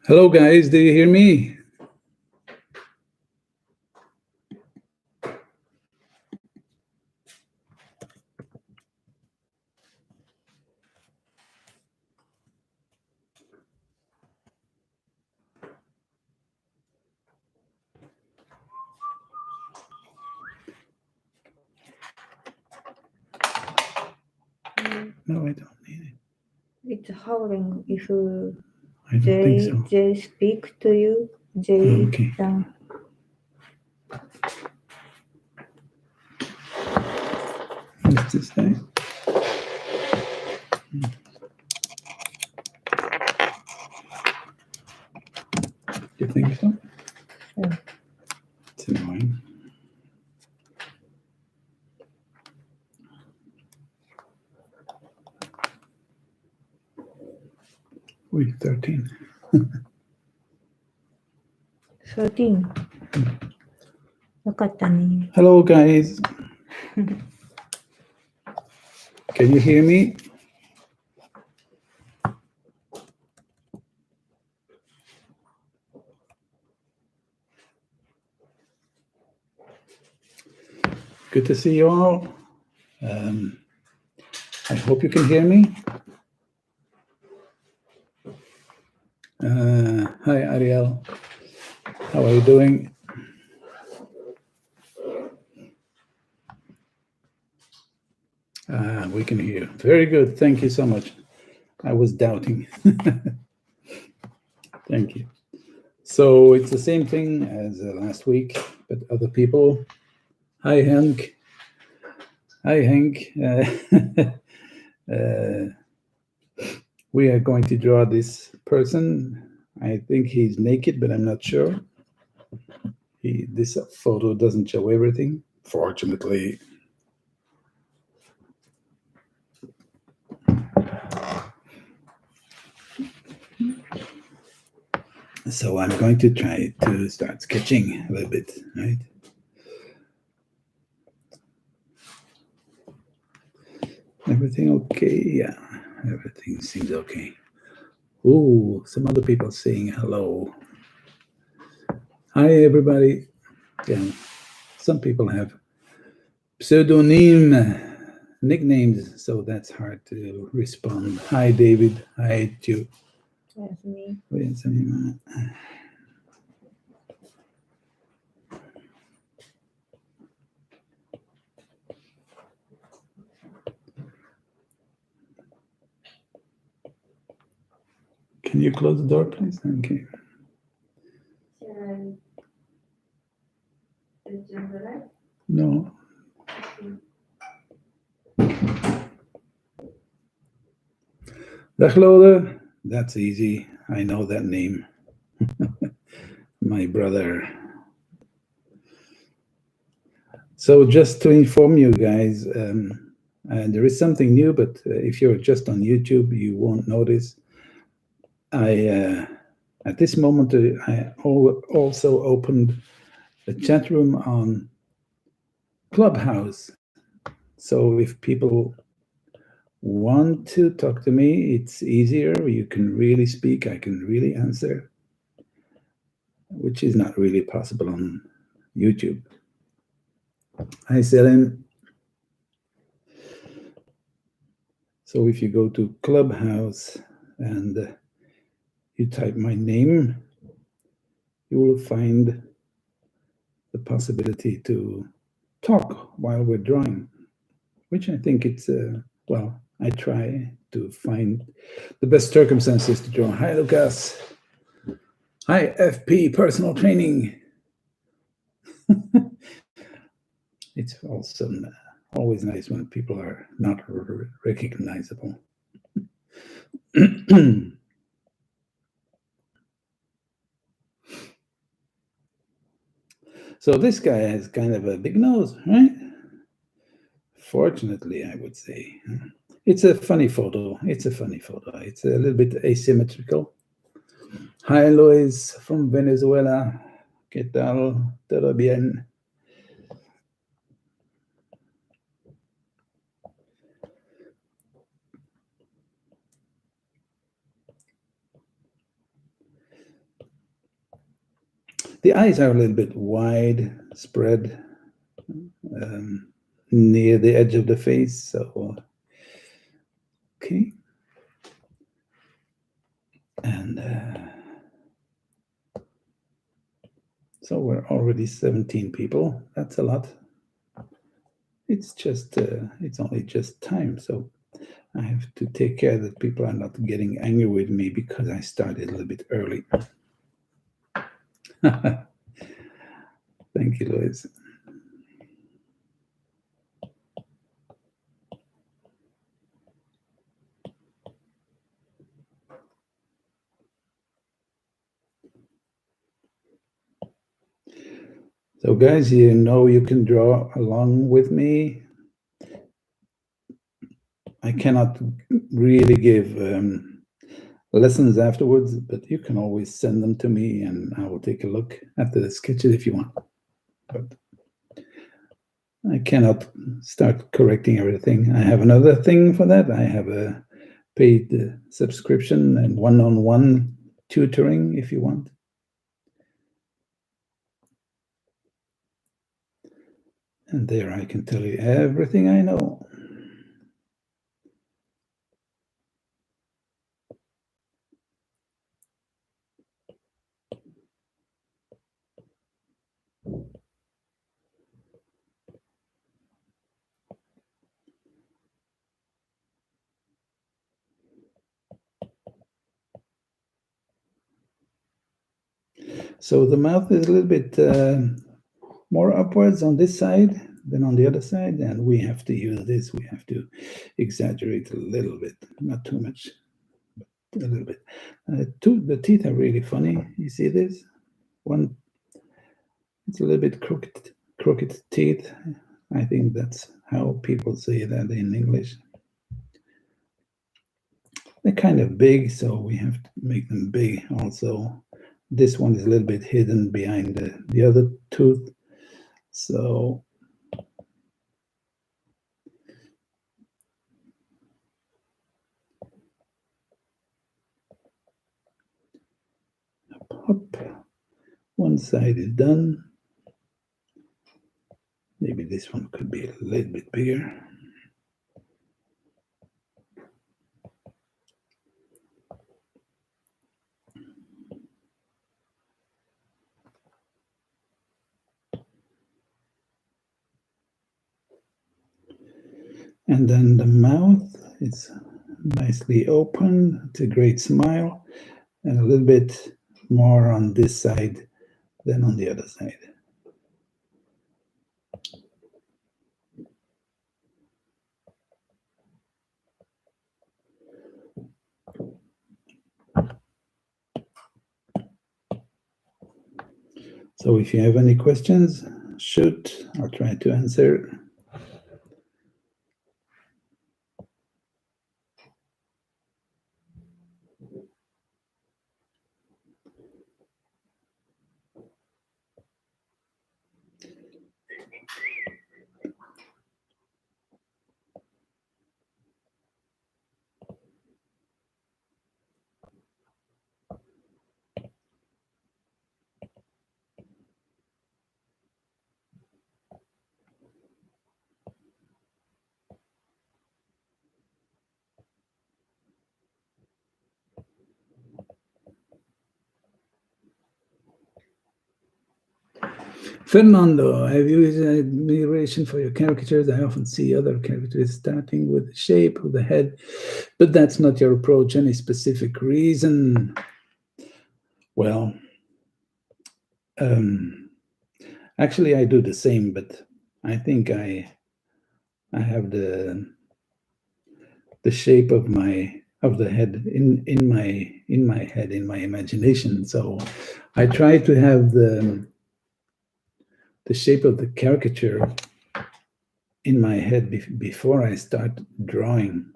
Hello, guys. Do you hear me? No, I don't need it. It's howling if I don't think so. Jay speak to you. Jay Okay. What's this thing? You think so? Yeah. It's annoying. Week 13. 13. よかったね。 Hello, guys. Can you hear me? Good to see you all. I hope you can hear me. Hi, Ariel. How are you doing? We can hear. Very good. Thank you so much. I was doubting. Thank you. So it's the same thing as last week, but other people. Hi, Hank. Hi, Hank. We are going to draw this person. I think he's naked, but I'm not sure. This photo doesn't show everything, fortunately. So I'm going to try to start sketching a little bit, right? Everything okay? Yeah, everything seems okay. Ooh, some other people saying hello. Hi, everybody. Yeah, some people have pseudonym nicknames, so that's hard to respond. Hi, David. Hi, Joe. That's me. Wait a minute. Can you close the door, please? Okay. No. Weglode, that's easy. I know that name. My brother. So just to inform you guys, there is something new, but if you're just on YouTube, you won't notice. At this moment, I also opened a chat room on Clubhouse. So if people want to talk to me, it's easier. You can really speak. I can really answer, which is not really possible on YouTube. Hi, Selim. So if you go to Clubhouse and you type my name, you will find the possibility to talk while we're drawing, which I think it's, well, I try to find the best circumstances to draw. Hi, Lucas. Hi, FP Personal Training. It's also always nice when people are not recognizable. So this guy has kind of a big nose, right? Fortunately, I would say. It's a funny photo. It's a funny photo. It's a little bit asymmetrical. Hi, Luis from Venezuela. ¿Qué tal? ¿Todo bien? The eyes are a little bit wide spread near the edge of the face. So, okay. And so we're already 17 people. That's a lot. It's just, it's only just time. So I have to take care that people are not getting angry with me because I started a little bit early. Thank you, Louise. So guys, you know you can draw along with me. I cannot really give lessons afterwards, but you can always send them to me and I will take a look at the sketches if you want. But I cannot start correcting everything. I have another thing for that. I have a paid subscription and one-on-one tutoring if you want. And there I can tell you everything I know. So the mouth is a little bit more upwards on this side than on the other side, and we have to use this. We have to exaggerate a little bit, not too much, but a little bit. The teeth are really funny. You see this? One, it's a little bit crooked teeth. I think that's how people say that in English. They're kind of big, so we have to make them big also. This one is a little bit hidden behind the other tooth. So up, one side is done. Maybe this one could be a little bit bigger. And then the mouth is nicely open. It's a great smile, and a little bit more on this side than on the other side. So if you have any questions, shoot. I'll try to answer. Fernando, I have used admiration for your caricatures. I often see other caricatures starting with the shape of the head, but that's not your approach. Any specific reason? Well, actually, I do the same, but I think I have the shape of the head in my head, in my imagination. So I try to have the shape of the caricature in my head before I start drawing.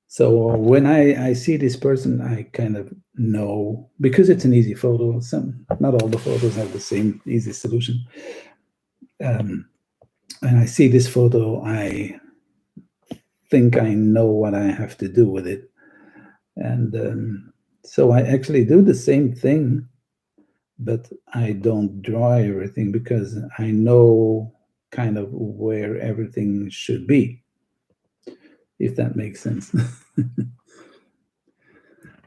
So when I see this person, I kind of know, because it's an easy photo. Not all the photos have the same easy solution. And I see this photo, I think I know what I have to do with it. And so I actually do the same thing, but I don't draw everything because I know kind of where everything should be, if that makes sense.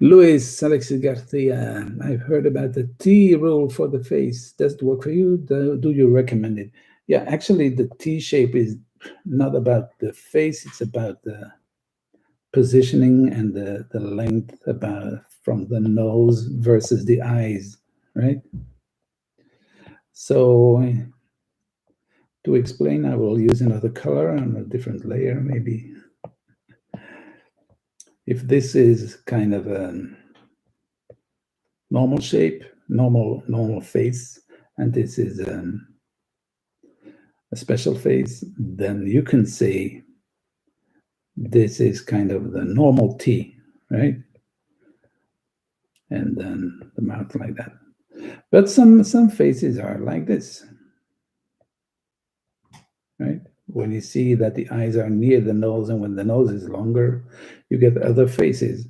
Luis Alexis Garcia, I've heard about the T rule for the face. Does it work for you? Do you recommend it? Yeah, actually, the T shape is not about the face, it's about the positioning and the length about from the nose versus the eyes, right? So to explain, I will use another color on a different layer, maybe. If this is kind of a normal shape, normal face, and this is a special face, then you can say this is kind of the normal T, right? And then the mouth like that. But some faces are like this, right? When you see that the eyes are near the nose and when the nose is longer, you get other faces.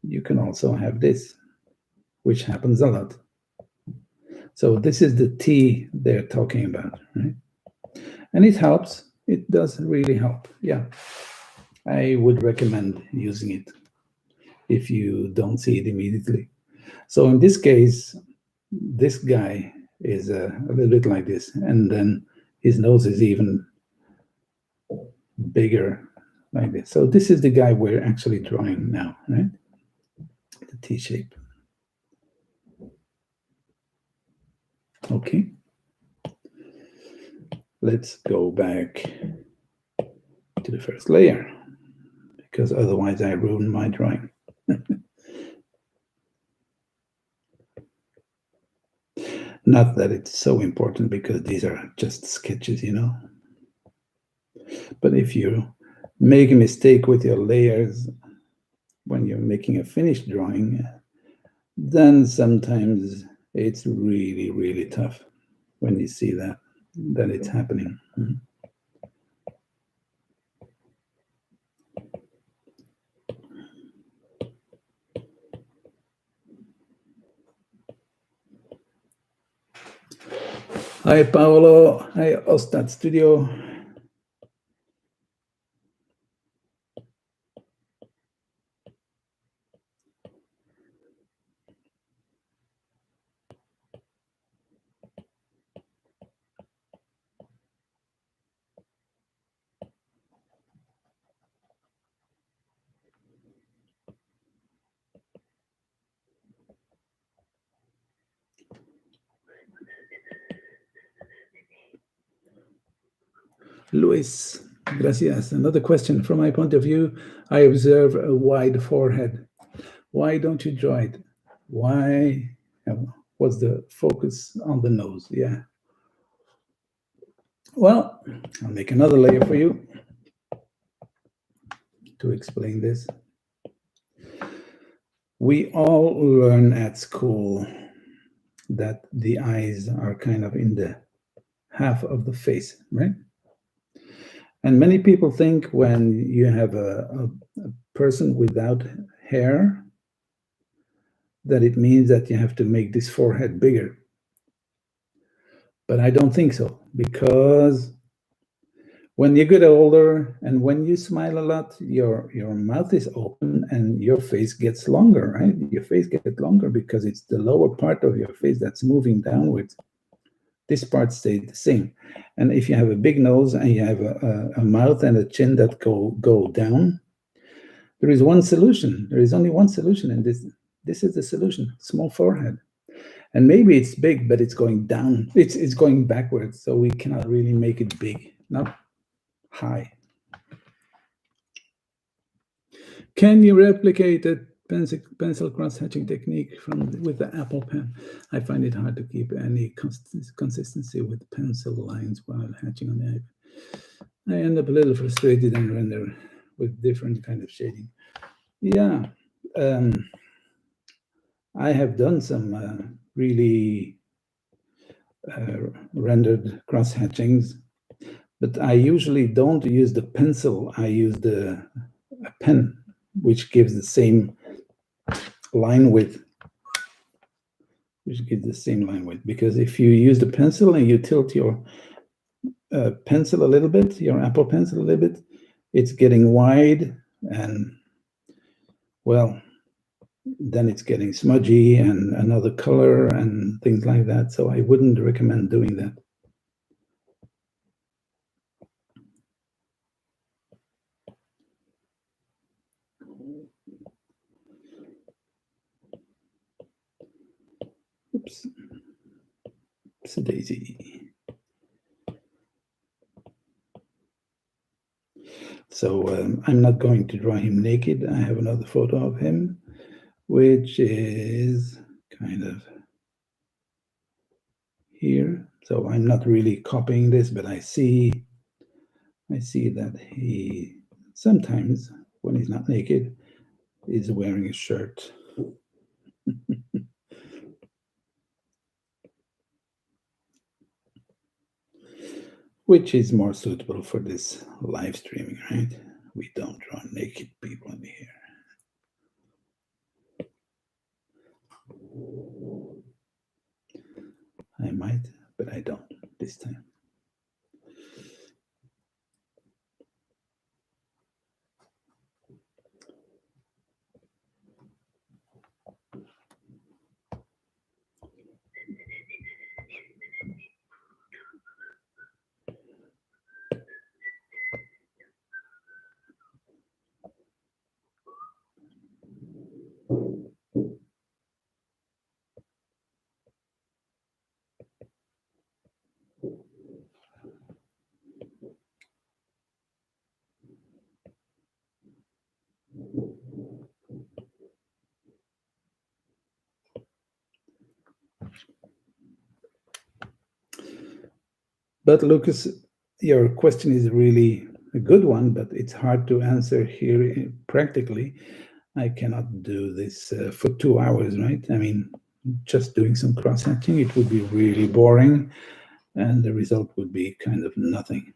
You can also have this, which happens a lot. So this is the T they're talking about, right? And it helps. It does really help. Yeah, I would recommend using it if you don't see it immediately. So in this case, this guy is a little bit like this, and then his nose is even bigger like this. So this is the guy we're actually drawing now, right? The T shape. Okay. Let's go back to the first layer, because otherwise I ruin my drawing. Not that it's so important, because these are just sketches, you know. But if you make a mistake with your layers when you're making a finished drawing, then sometimes it's really, really tough when you see that it's happening. Hi, Paolo. Hi, Ostad Studio. Luis, gracias. Another question. From my point of view, I observe a wide forehead. Why don't you draw it? Why? What's the focus on the nose? Yeah. Well, I'll make another layer for you to explain this. We all learn at school that the eyes are kind of in the half of the face, right? And many people think when you have a person without hair, that it means that you have to make this forehead bigger. But I don't think so, because when you get older and when you smile a lot, your mouth is open and your face gets longer, right? Your face gets longer because it's the lower part of your face that's moving downwards. This part stays the same. And if you have a big nose and you have a mouth and a chin that go down, there is one solution. There is only one solution, and this is the solution: small forehead. And maybe it's big, but it's going down. It's going backwards, so we cannot really make it big, not high. Can you replicate a pencil cross-hatching technique with the Apple pen? I find it hard to keep any consistency with pencil lines while hatching on the iPad. I end up a little frustrated and render with different kind of shading. Yeah, I have done some really rendered cross-hatchings, but I usually don't use the pencil. I use a pen, which gives the same line width which gives the same line width. Because if you use the pencil and you tilt your pencil a little bit, your Apple Pencil a little bit, it's getting wide, and well, then it's getting smudgy and another color and things like that. So I wouldn't recommend doing that. Oops. Oops, daisy. So I'm not going to draw him naked. I have another photo of him, which is kind of here. So I'm not really copying this, but I see that he sometimes, when he's not naked, is wearing a shirt. Which is more suitable for this live streaming, right? We don't draw naked people in here. I might, but I don't this time. But Lucas, your question is really a good one, but it's hard to answer here practically. I cannot do this for 2 hours, right? I mean, just doing some cross-hatching, it would be really boring, and the result would be kind of nothing.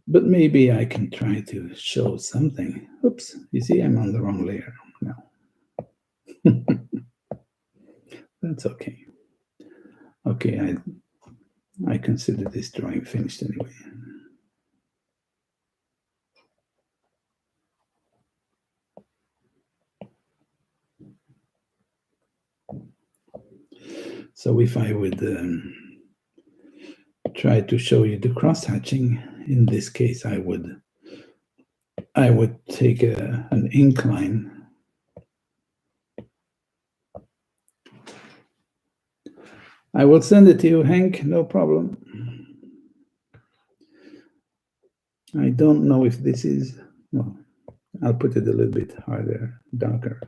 But maybe I can try to show something. Oops, you see, I'm on the wrong layer now. That's okay. Okay, I consider this drawing finished anyway. So if I would try to show you the cross-hatching, in this case, I would take an incline. I will send it to you, Hank, no problem. I don't know if this is, well, I'll put it a little bit harder, darker.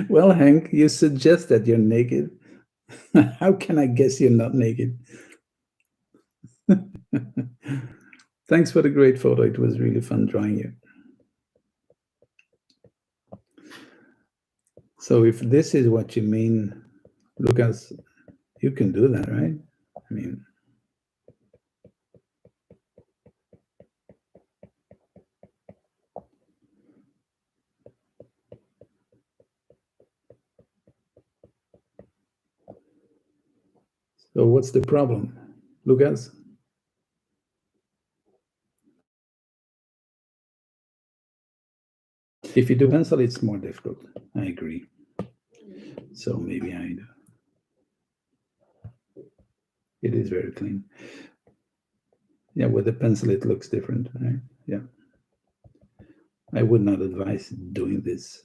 Well, Hank, you suggest that you're naked. How can I guess you're not naked? Thanks for the great photo. It was really fun drawing you. So if this is what you mean, Lucas, you can do that, right? I mean, so what's the problem, Lucas? If you do pencil, it's more difficult. I agree. So maybe I do. It is very clean. Yeah, with the pencil, it looks different, right? Yeah. I would not advise doing this.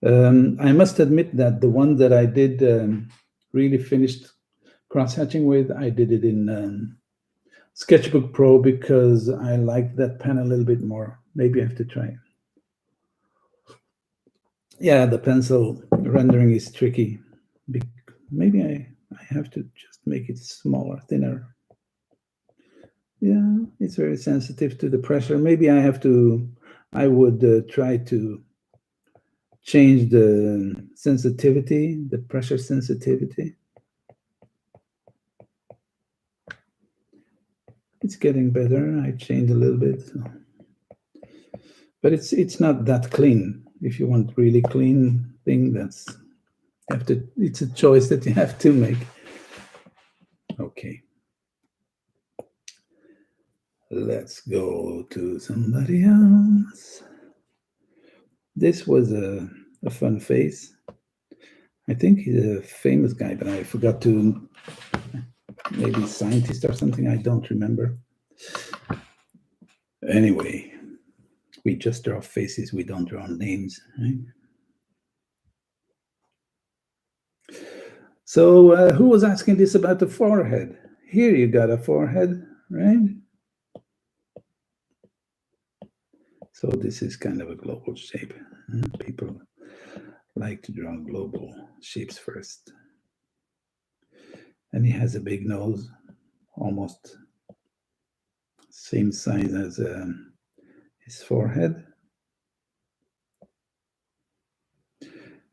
I must admit that the one that I did really finished cross-hatching with, I did it in Sketchbook Pro because I like that pen a little bit more. Maybe I have to try it. Yeah, the pencil rendering is tricky. Maybe I have to just make it smaller, thinner. Yeah, it's very sensitive to the pressure. Maybe I would try to change the sensitivity, the pressure sensitivity. It's getting better. I changed a little bit, but it's not that clean. If you want really clean thing, it's a choice that you have to make. Okay. Let's go to somebody else. This was a fun face. I think he's a famous guy, but I forgot to, maybe scientist or something, I don't remember. Anyway, we just draw faces, we don't draw names, right? So who was asking this about the forehead? Here you got a forehead, right? So this is kind of a global shape. People like to draw global shapes first. And he has a big nose, almost same size as his forehead.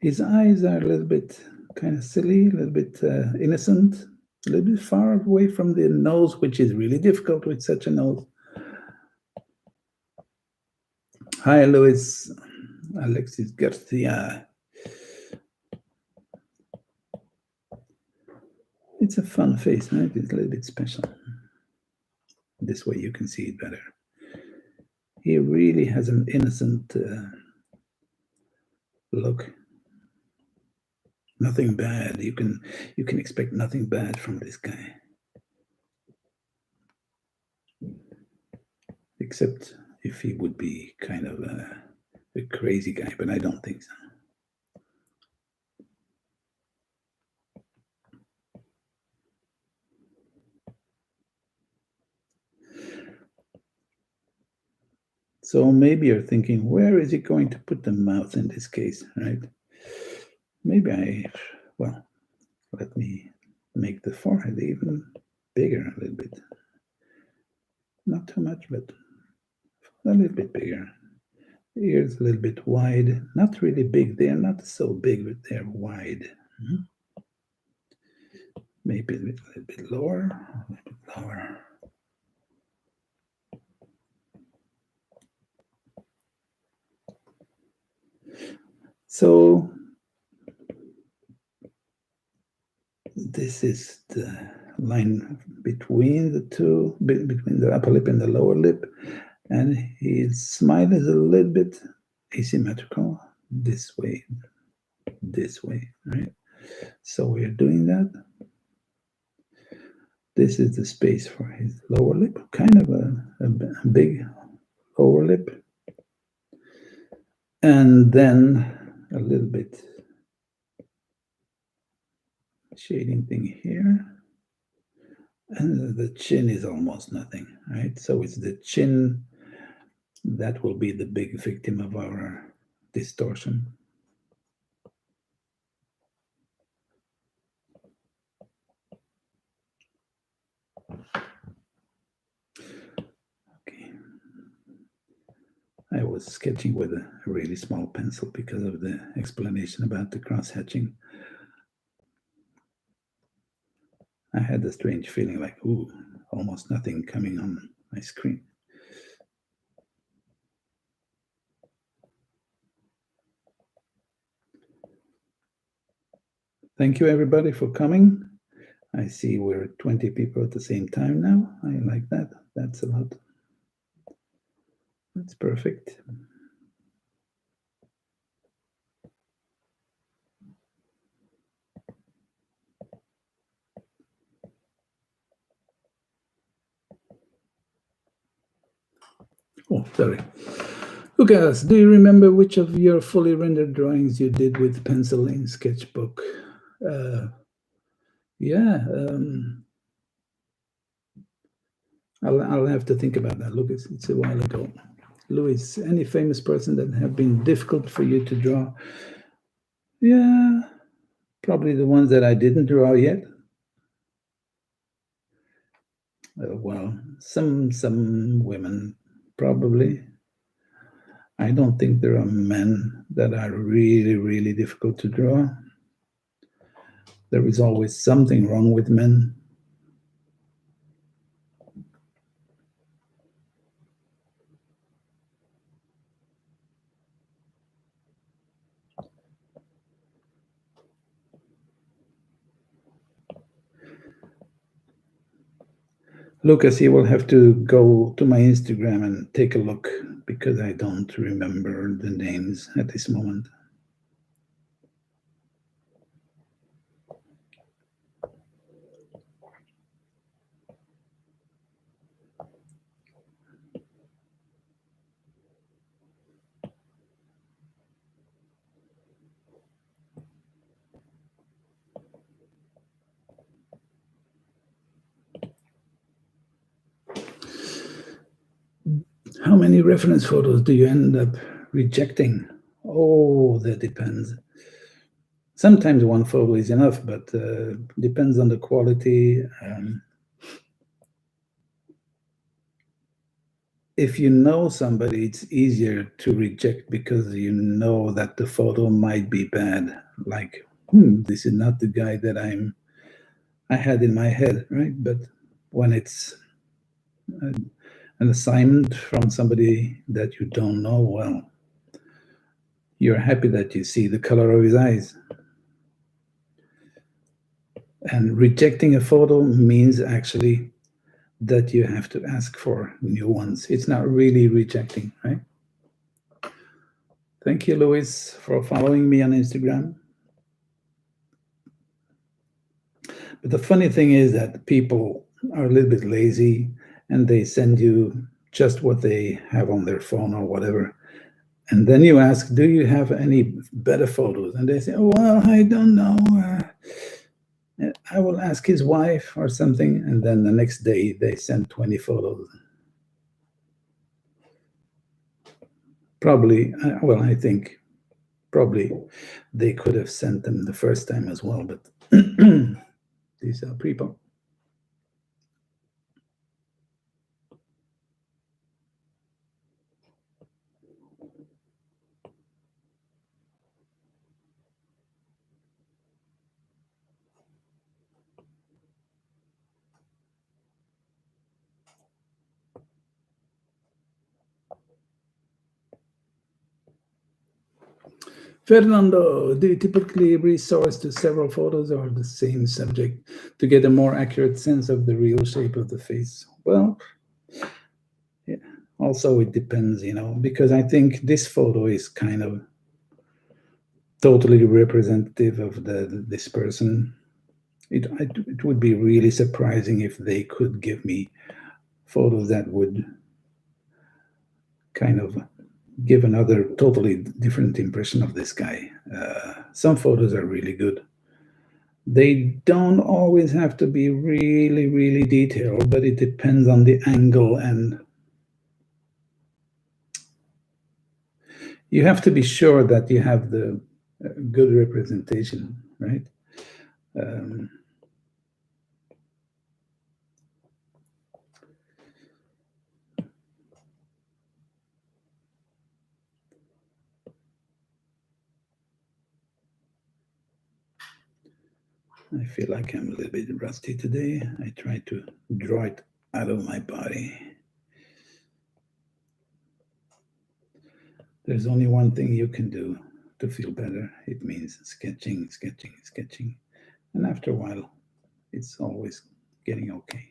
His eyes are a little bit kind of silly, a little bit innocent, a little bit far away from the nose, which is really difficult with such a nose. Hi, Luis. Alexis Garcia. It's a fun face, right? It's a little bit special. This way you can see it better. He really has an innocent look. Nothing bad. You can expect nothing bad from this guy. Except if he would be kind of a crazy guy, but I don't think so. So maybe you're thinking, where is he going to put the mouth in this case, right? Maybe let me make the forehead even bigger a little bit. Not too much, but a little bit bigger. Ears a little bit wide, not really big. They're not so big, but they're wide. Maybe a little bit lower, a little bit lower. So this is the line between the two, between the upper lip and the lower lip. And his smile is a little bit asymmetrical, this way, right? So we're doing that. This is the space for his lower lip, kind of a big lower lip. And then a little bit shading thing here. And the chin is almost nothing, right? So it's the chin that will be the big victim of our distortion. Okay. I was sketching with a really small pencil because of the explanation about the cross-hatching. I had a strange feeling like, ooh, almost nothing coming on my screen. Thank you, everybody, for coming. I see we're 20 people at the same time now. I like that. That's a lot. That's perfect. Oh, sorry. Lucas, do you remember which of your fully rendered drawings you did with pencil in Sketchbook? Yeah, I'll have to think about that. Look, it's a while ago. Louis, any famous person that have been difficult for you to draw? Yeah, probably the ones that I didn't draw yet. Well, some women, probably. I don't think there are men that are really, really difficult to draw. There is always something wrong with men. Lucas, you will have to go to my Instagram and take a look because I don't remember the names at this moment. How many reference photos do you end up rejecting? Oh, that depends. Sometimes one photo is enough, but depends on the quality. If you know somebody, it's easier to reject because you know that the photo might be bad. Like, this is not the guy that I had in my head, right? But when it's an assignment from somebody that you don't know well, you're happy that you see the color of his eyes. And rejecting a photo means actually that you have to ask for new ones. It's not really rejecting, right? Thank you, Luis, for following me on Instagram. But the funny thing is that people are a little bit lazy and they send you just what they have on their phone or whatever. And then you ask, do you have any better photos? And they say, oh, well, I don't know. I will ask his wife or something. And then the next day they send 20 photos. Probably, well, I think probably they could have sent them the first time as well, but these are people. Fernando, do you typically resource to several photos or the same subject to get a more accurate sense of the real shape of the face? Well, yeah. Also it depends, because I think this photo is kind of totally representative of this person. It would be really surprising if they could give me photos that would kind of give another totally different impression of this guy. Some photos are really good. They don't always have to be really, really detailed, but it depends on the angle, and you have to be sure that you have the good representation, right? I feel like I'm a little bit rusty today. I try to draw it out of my body. There's only one thing you can do to feel better. It means sketching, sketching, sketching. And after a while, it's always getting okay.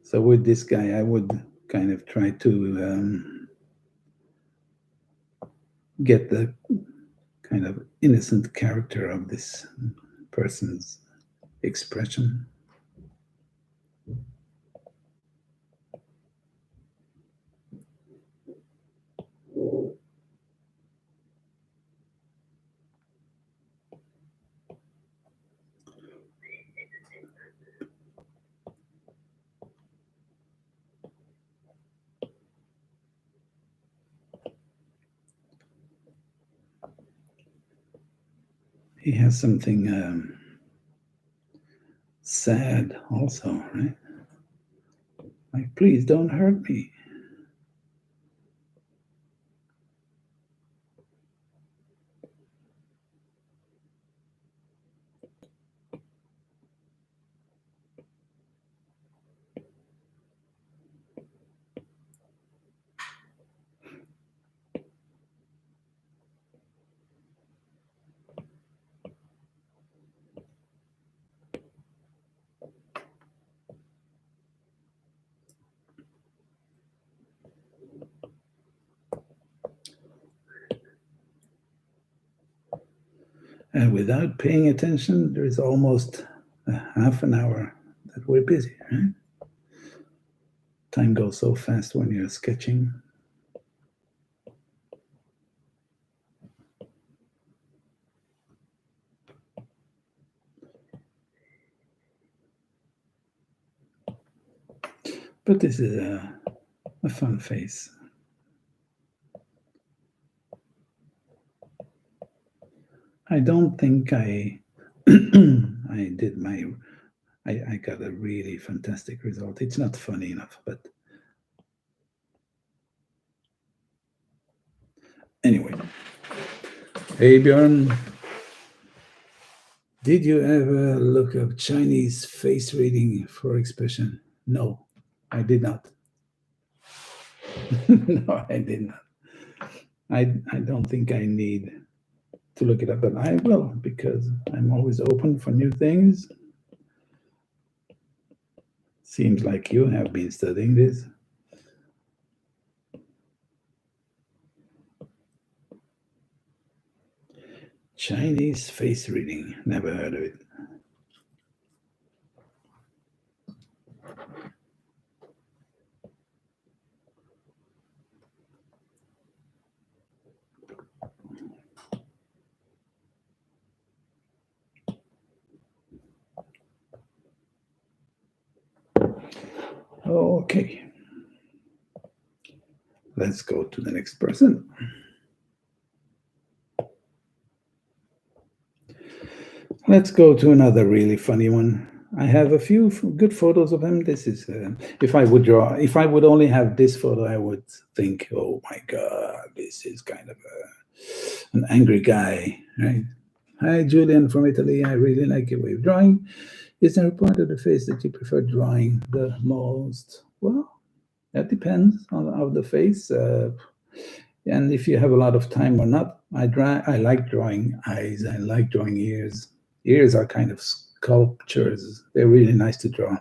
So with this guy, I would kind of try to get the kind of innocent character of this person's expression. He has something sad also, right? Like, please don't hurt me. And without paying attention, there is almost a half an hour that we're busy, right? Time goes so fast when you're sketching. But this is a fun face. I don't think I I did my I got a really fantastic result. It's not funny enough, but anyway. Hey Björn, did you ever look up Chinese face reading for expression? No, I did not. No, I did not. I don't think I need to look it up, but I will because I'm always open for new things. Seems like you have been studying this. Chinese face reading, never heard of it. Okay. Let's go to the next person. Let's go to another really funny one. I have a few good photos of him. This is, if I would draw, if I would only have this photo, I would think, oh my God, this is kind of an angry guy, right? Hi, Julian from Italy. I really like your way of drawing. Is there a part of the face that you prefer drawing the most? Well, that depends on the face. And if you have a lot of time or not, I like drawing eyes. I like drawing ears. Ears are kind of sculptures. They're really nice to draw.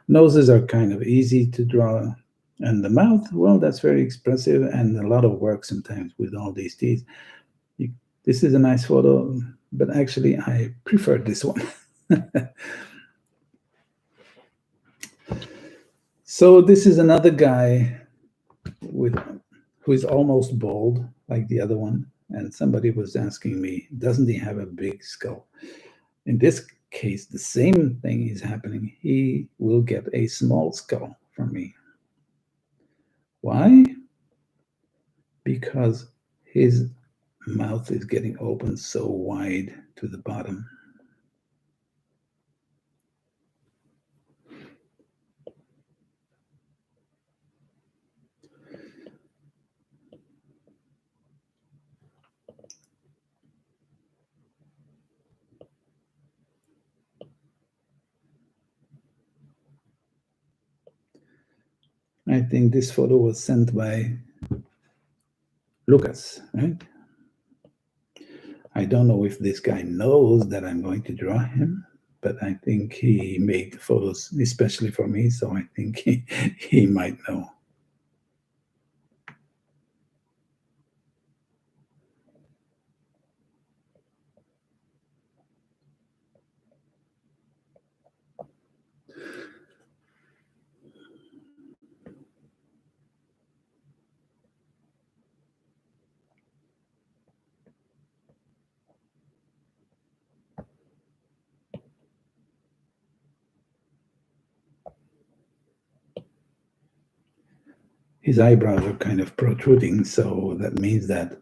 Noses are kind of easy to draw. And the mouth, well, that's very expressive and a lot of work sometimes with all these teeth. This is a nice photo, but actually I prefer this one. So this is another guy who is almost bald like the other one. And somebody was asking me, doesn't he have a big skull? In this case, the same thing is happening. He will get a small skull from me. Why? Because his mouth is getting open so wide to the bottom. I think this photo was sent by Lucas, right? I don't know if this guy knows that I'm going to draw him, but I think he made photos especially for me, so I think he might know. His eyebrows are kind of protruding, so that means that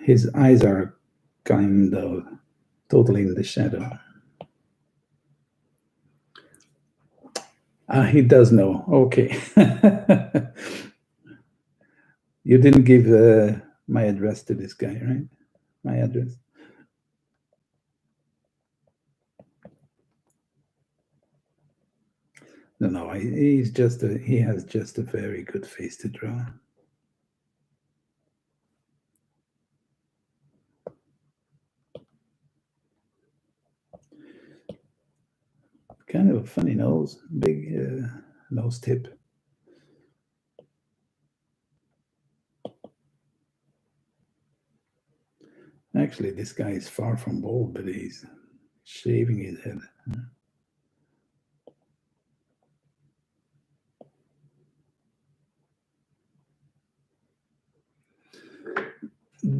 his eyes are kind of totally in the shadow. He does know. Okay. You didn't give my address to this guy, right? My address. No, he has just a very good face to draw. Kind of a funny nose, big nose tip. Actually, this guy is far from bald, but he's shaving his head.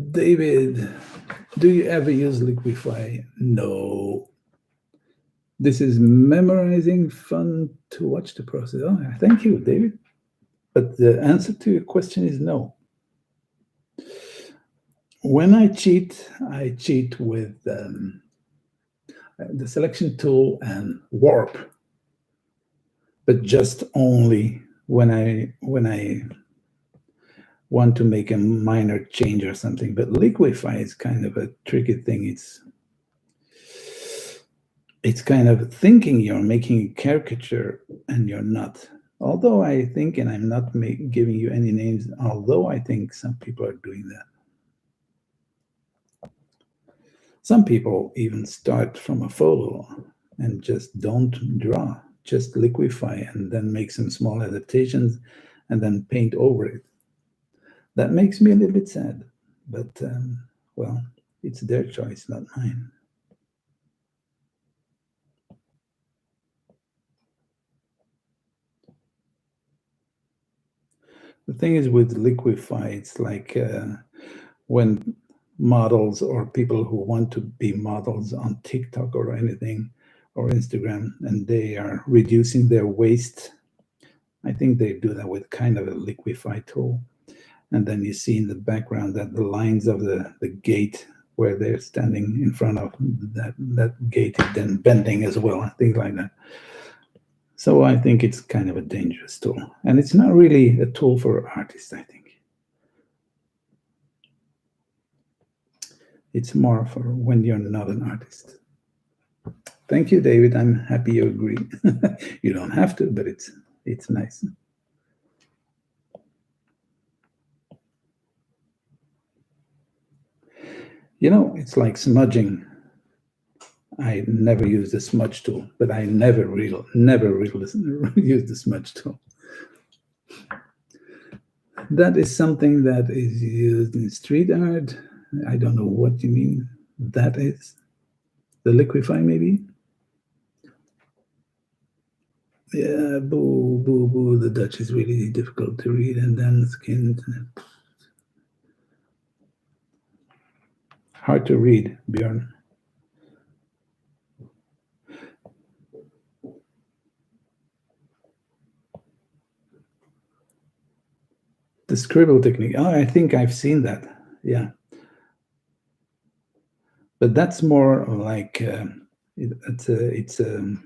David, do you ever use Liquify? No. This is memorizing fun to watch the process. Oh, thank you, David. But the answer to your question is no. When I cheat with the selection tool and warp, but just only when I want to make a minor change or something. But Liquify is kind of a tricky thing. It's kind of thinking you're making a caricature and you're not. Although I think, and I'm not giving you any names, although I think some people are doing that. Some people even start from a photo and just don't draw, just liquify and then make some small adaptations and then paint over it. That makes me a little bit sad, but well, it's their choice, not mine. The thing is with liquify, it's like when models or people who want to be models on TikTok or anything or Instagram, and they are reducing their waist. I think they do that with kind of a liquify tool. And then you see in the background that the lines of the gate where they're standing in front of that gate is then bending as well, things like that. So I think it's kind of a dangerous tool. And it's not really a tool for artists, I think. It's more for when you're not an artist. Thank you, David. I'm happy you agree. You don't have to, but it's nice. You know, it's like smudging. I never use the smudge tool, but I never really use the smudge tool. That is something that is used in street art. I don't know what you mean. That is the liquify, maybe. Yeah, boo, boo, boo. The Dutch is really difficult to read, and then skin. Hard to read, Björn. The scribble technique. Oh, I think I've seen that. Yeah. But that's more like it's a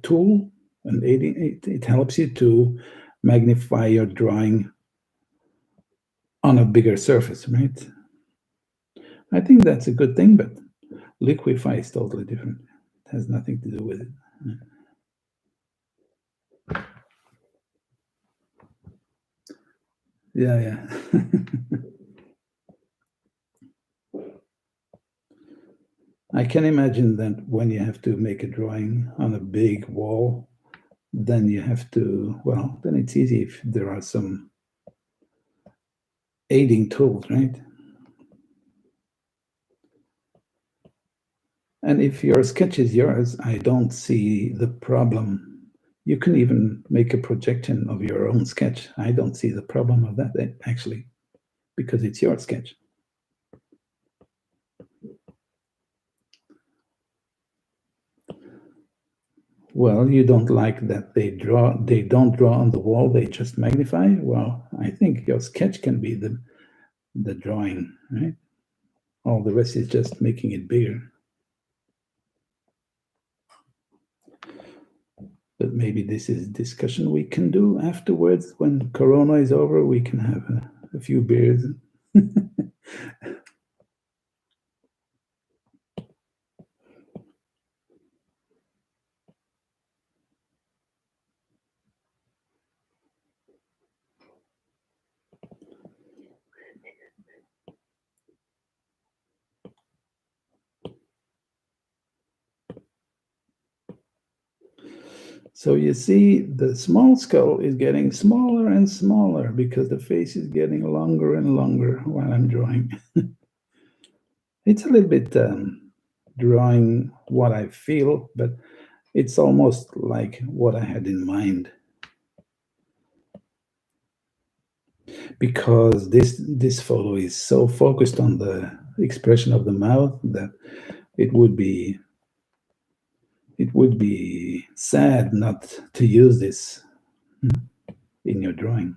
tool, an aiding. It helps you to magnify your drawing on a bigger surface, right? I think that's a good thing, but liquify is totally different. It has nothing to do with it. Yeah, yeah. I can imagine that when you have to make a drawing on a big wall, then you have to, well, then it's easy if there are some aiding tools, right? And if your sketch is yours, I don't see the problem. You can even make a projection of your own sketch. I don't see the problem of that, actually, because it's your sketch. Well, you don't like that they don't draw on the wall, they just magnify? Well, I think your sketch can be the drawing, right? All the rest is just making it bigger. But maybe this is discussion we can do afterwards. When Corona is over, we can have a few beers. So you see, the small skull is getting smaller and smaller because the face is getting longer and longer while I'm drawing. It's a little bit drawing what I feel, but it's almost like what I had in mind. Because this photo is so focused on the expression of the mouth that it would be sad not to use this in your drawing.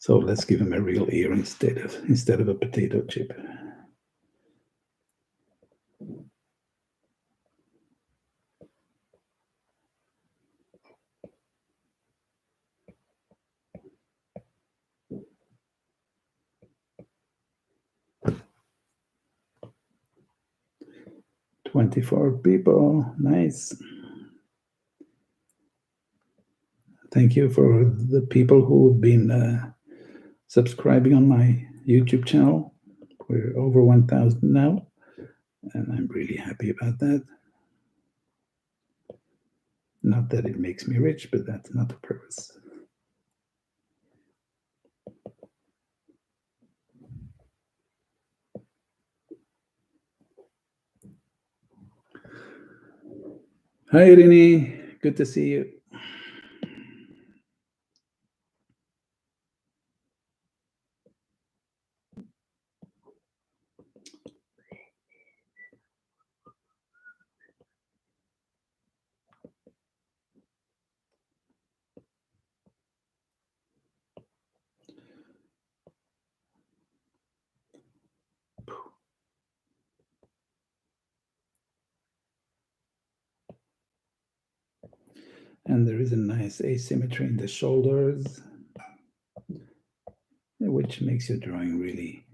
So let's give him a real ear instead of a potato chip. "24 people, nice." Thank you for the people who've been subscribing on my YouTube channel. We're over 1,000 now, and I'm really happy about that. Not that it makes me rich, but that's not the purpose. Hi, Rini. Good to see you. And there is a nice asymmetry in the shoulders, which makes your drawing really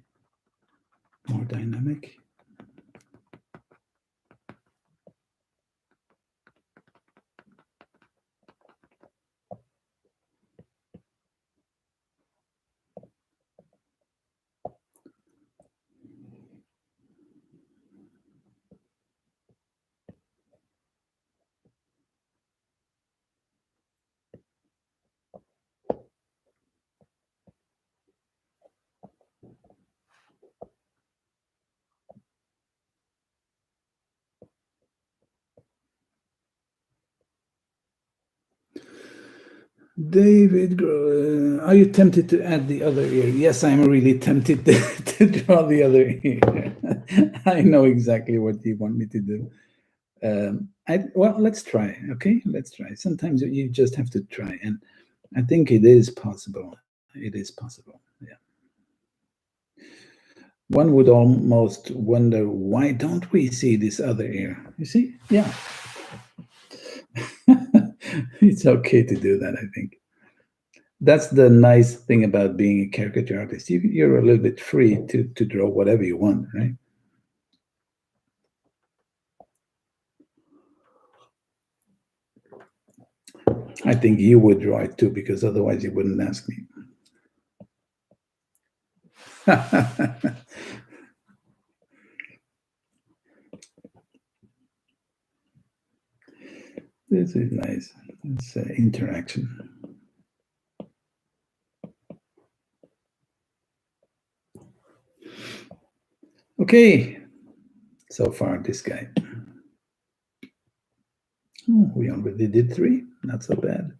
more dynamic. David, are you tempted to add the other ear? Yes, I'm really tempted to draw the other ear. I know exactly what you want me to do. Well, let's try, okay? Let's try. Sometimes you just have to try, and I think it is possible. It is possible, yeah. One would almost wonder, why don't we see this other ear? You see? Yeah. It's okay to do that, I think. That's the nice thing about being a caricature artist. You're a little bit free to draw whatever you want, right? I think you would draw it too, because otherwise you wouldn't ask me. This is nice. It's interaction. Okay, so far this guy. Oh, we already did 3, not so bad.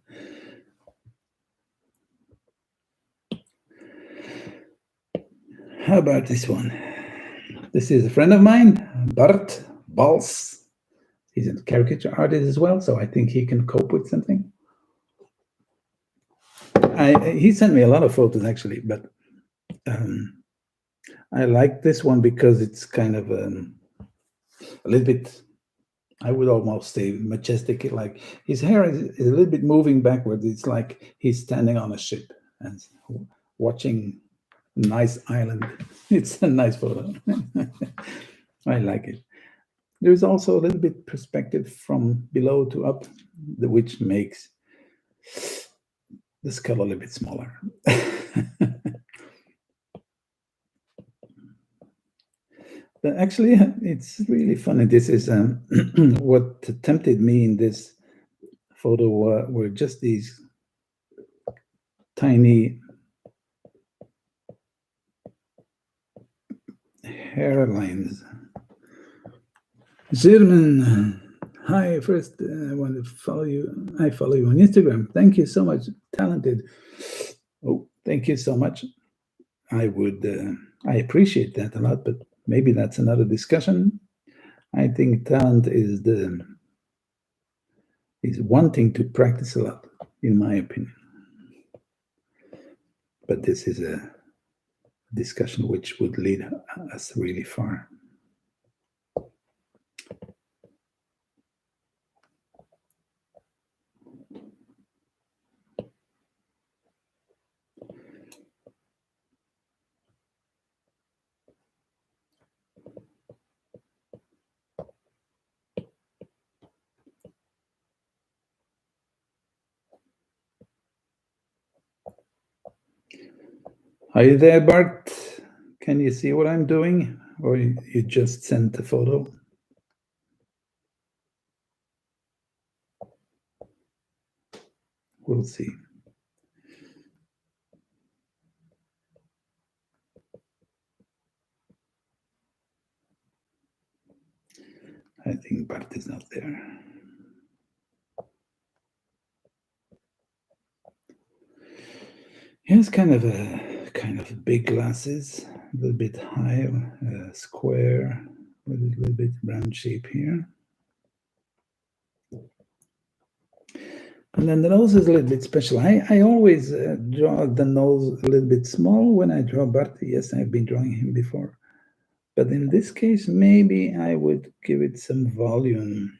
How about this one? This is a friend of mine, Bart Bals. He's a caricature artist as well, so I think he can cope with something. He sent me a lot of photos actually, but I like this one because it's kind of a little bit, I would almost say majestic. Like his hair is a little bit moving backwards. It's like he's standing on a ship and watching a nice island. It's a nice photo. I like it. There's also a little bit perspective from below to up, which makes the skull a little bit smaller. Actually, it's really funny. This is what tempted me in this photo were just these tiny hairlines. German, hi. First, I want to follow you. I follow you on Instagram. Thank you so much. Talented. Oh, thank you so much. I would. I appreciate that a lot, but maybe that's another discussion. I think talent is wanting to practice a lot, in my opinion. But this is a discussion which would lead us really far. Are you there, Bart? Can you see what I'm doing? Or you just sent a photo? We'll see. I think Bart is not there. He has kind of big glasses, a little bit high, square, with a little bit round shape here. And then the nose is a little bit special. I always draw the nose a little bit small when I draw Bart. Yes, I've been drawing him before. But in this case, maybe I would give it some volume.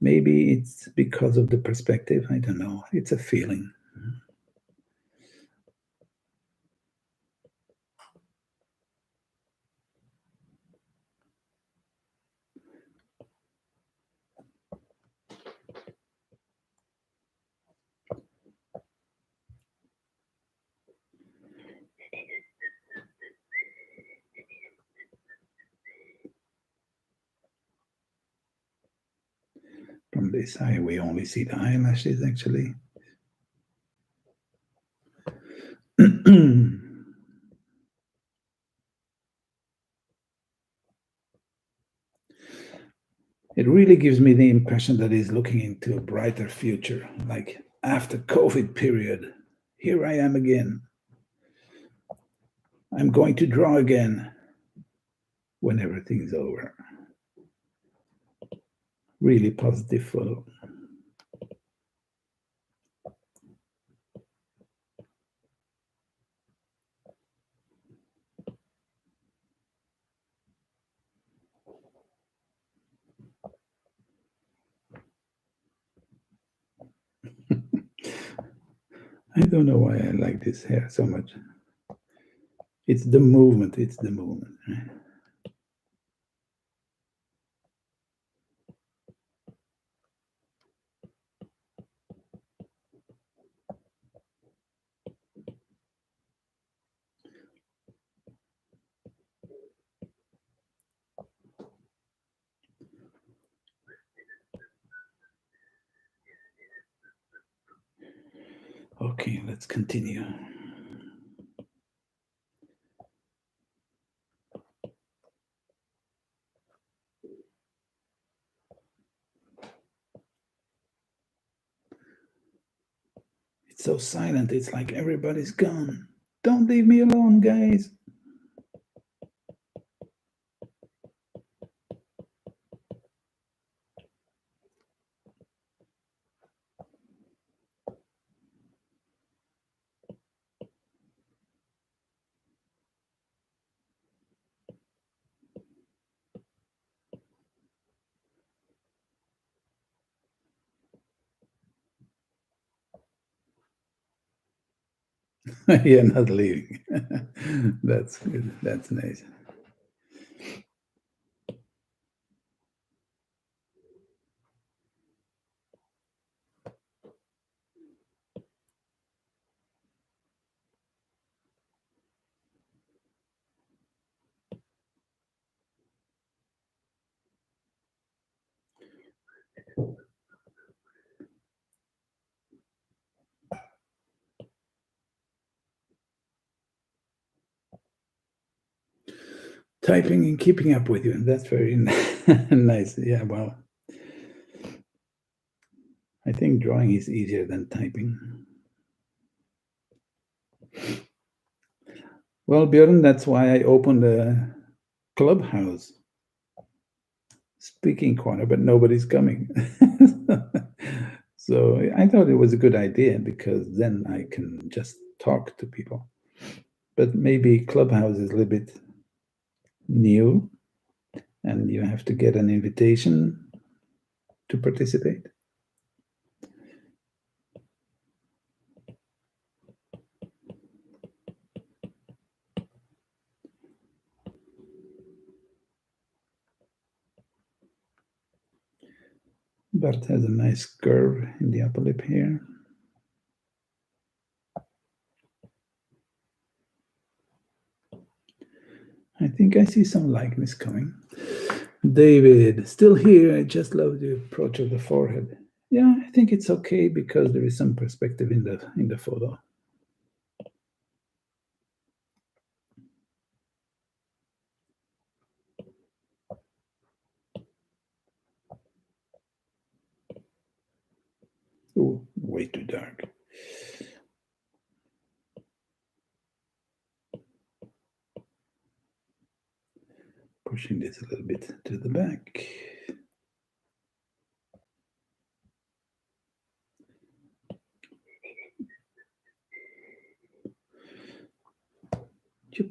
Maybe it's because of the perspective. I don't know. It's a feeling. From this side, we only see the eyelashes, actually. It really gives me the impression that he's looking into a brighter future, like after COVID period. Here I am again. I'm going to draw again when everything's over. Really positive photo. I don't know why I like this hair so much. It's the movement. It's the movement. Okay, let's continue. It's so silent. It's like everybody's gone. Don't leave me alone, guys. Yeah, not leaving. That's good. That's nice. typing and keeping up with you, and that's very nice. Yeah, well, I think drawing is easier than typing. Well, Björn, that's why I opened a clubhouse speaking corner, but nobody's coming. So I thought it was a good idea because then I can just talk to people. But maybe Clubhouse is a little bit new and you have to get an invitation to participate. Bart has a nice curve in the upper lip here. I think I see some likeness coming. David, still here. I just love the approach of the forehead. Yeah, I think it's okay because there is some perspective in the photo. Ooh, way too dark. Pushing this a little bit to the back. Yep.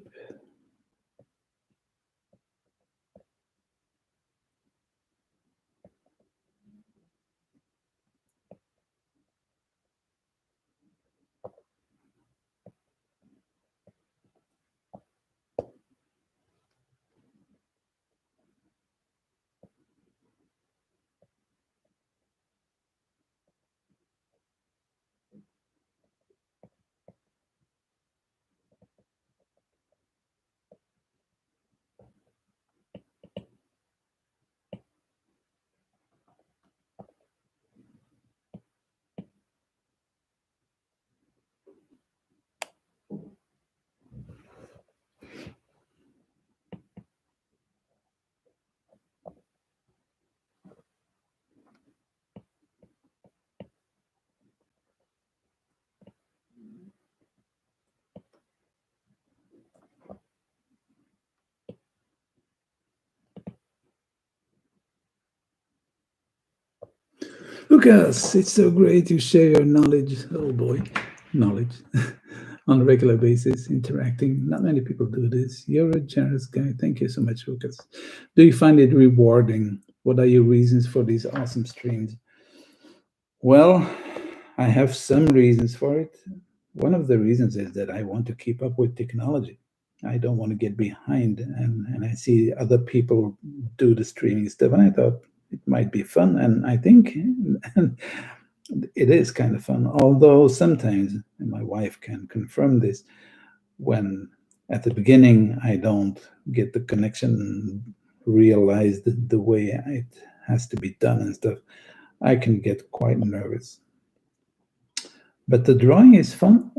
Lucas, it's so great you share your knowledge, oh boy, knowledge, on a regular basis, interacting. Not many people do this. You're a generous guy. Thank you so much, Lucas. Do you find it rewarding? What are your reasons for these awesome streams? Well, I have some reasons for it. One of the reasons is that I want to keep up with technology. I don't want to get behind, and I see other people do the streaming stuff, and I thought it might be fun, and I think it is kind of fun. Although sometimes, and my wife can confirm this, when at the beginning I don't get the connection realized the way it has to be done and stuff, I can get quite nervous. But the drawing is fun.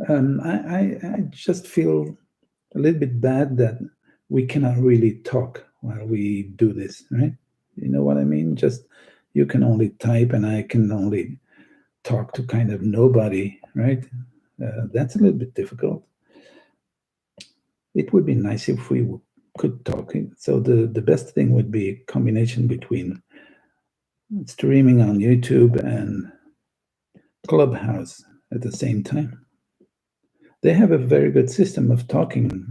I just feel a little bit bad that we cannot really talk while we do this, right? You know what I mean? Just you can only type and I can only talk to kind of nobody, right? That's a little bit difficult. It would be nice if we could talk. So the best thing would be a combination between streaming on YouTube and Clubhouse at the same time. They have a very good system of talking,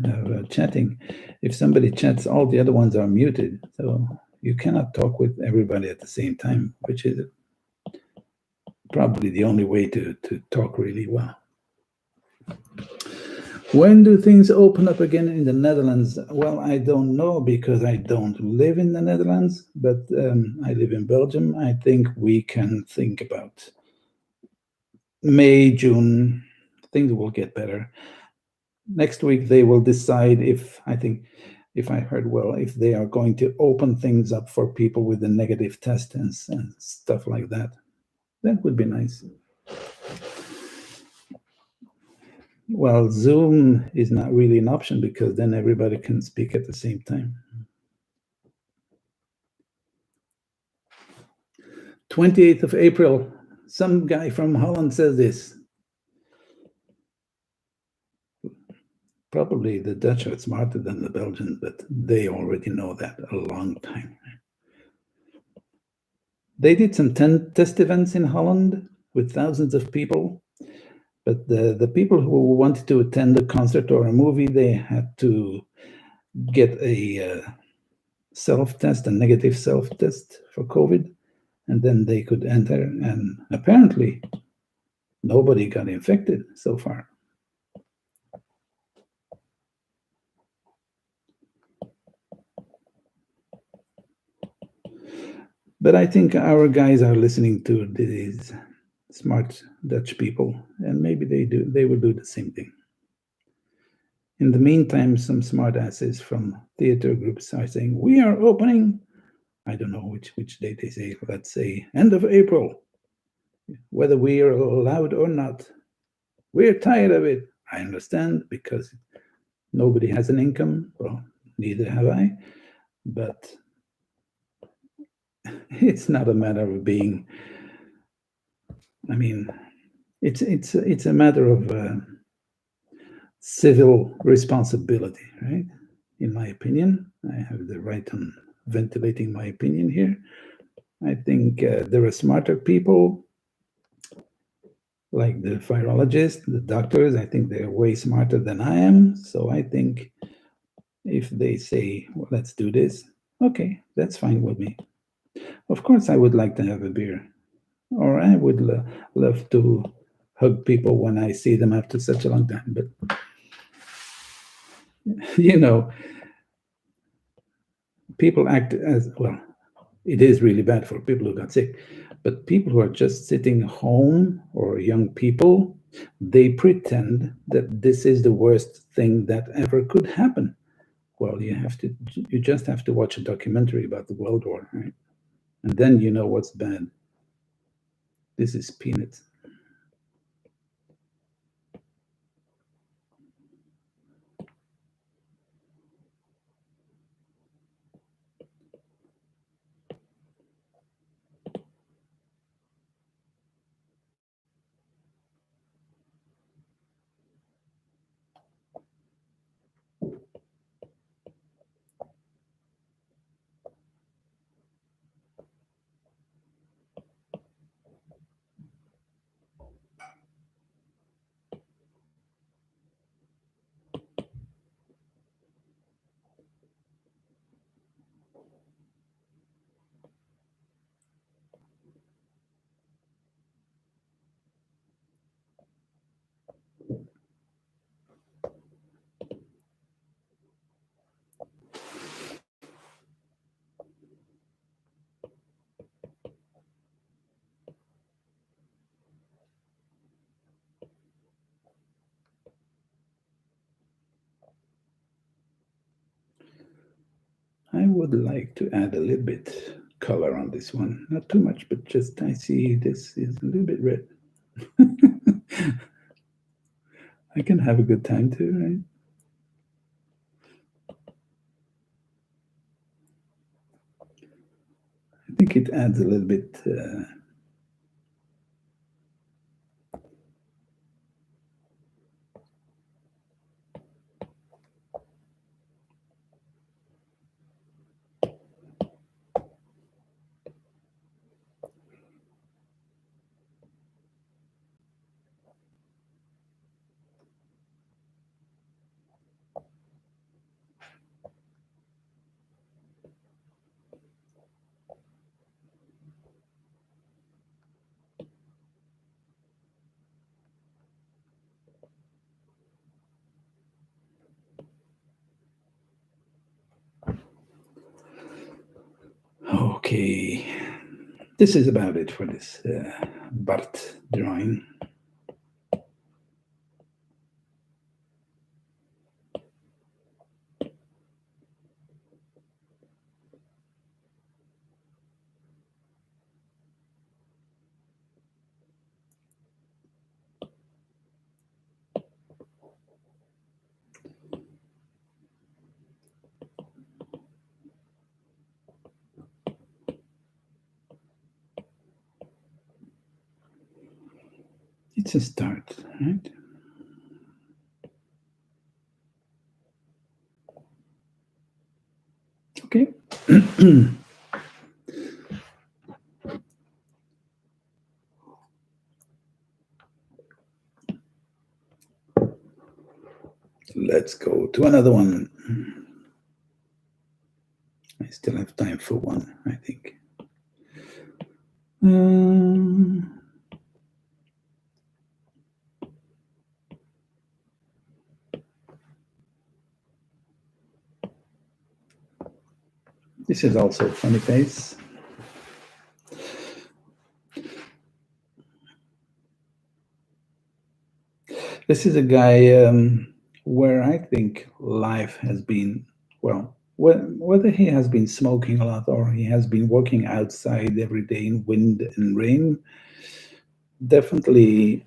chatting. If somebody chats, all the other ones are muted. So you cannot talk with everybody at the same time, which is probably the only way to talk really well. When do things open up again in the Netherlands? Well, I don't know because I don't live in the Netherlands, but I live in Belgium. I think we can think about May, June, things will get better. Next week, they will decide if I heard well, if they are going to open things up for people with a negative test and stuff like that. That would be nice. Well, Zoom is not really an option because then everybody can speak at the same time. 28th of April, some guy from Holland says this. Probably the Dutch are smarter than the Belgians, but they already know that a long time. They did some test events in Holland with thousands of people, but the people who wanted to attend a concert or a movie, they had to get a self-test, a negative self-test for COVID, and then they could enter, and apparently nobody got infected so far. But I think our guys are listening to these smart Dutch people, and maybe they will do the same thing. In the meantime, some smart asses from theater groups are saying, we are opening, I don't know which date they say, let's say end of April, whether we are allowed or not. We're tired of it. I understand, because nobody has an income. Well, neither have I. But it's not a matter of being, I mean, it's a matter of civil responsibility, right? In my opinion, I have the right on ventilating my opinion here. I think there are smarter people, like the virologists, the doctors. I think they're way smarter than I am. So I think if they say, well, let's do this, okay, that's fine with me. Of course, I would like to have a beer, or I would love to hug people when I see them after such a long time. But, you know, people act as, well, it is really bad for people who got sick, but people who are just sitting home, or young people, they pretend that this is the worst thing that ever could happen. Well, you just have to watch a documentary about the World War, right? And then you know what's bad. This is peanuts. I would like to add a little bit color on this one. Not too much, but just I see this is a little bit red. I can have a good time too, right? I think it adds a little bit. Okay, this is about it for this Bart drawing. It's a start, right? Okay. Let's go to another one. I still have time for one, I think. This is also a funny face. This is a guy where I think life has been, well, whether he has been smoking a lot or he has been working outside every day in wind and rain, definitely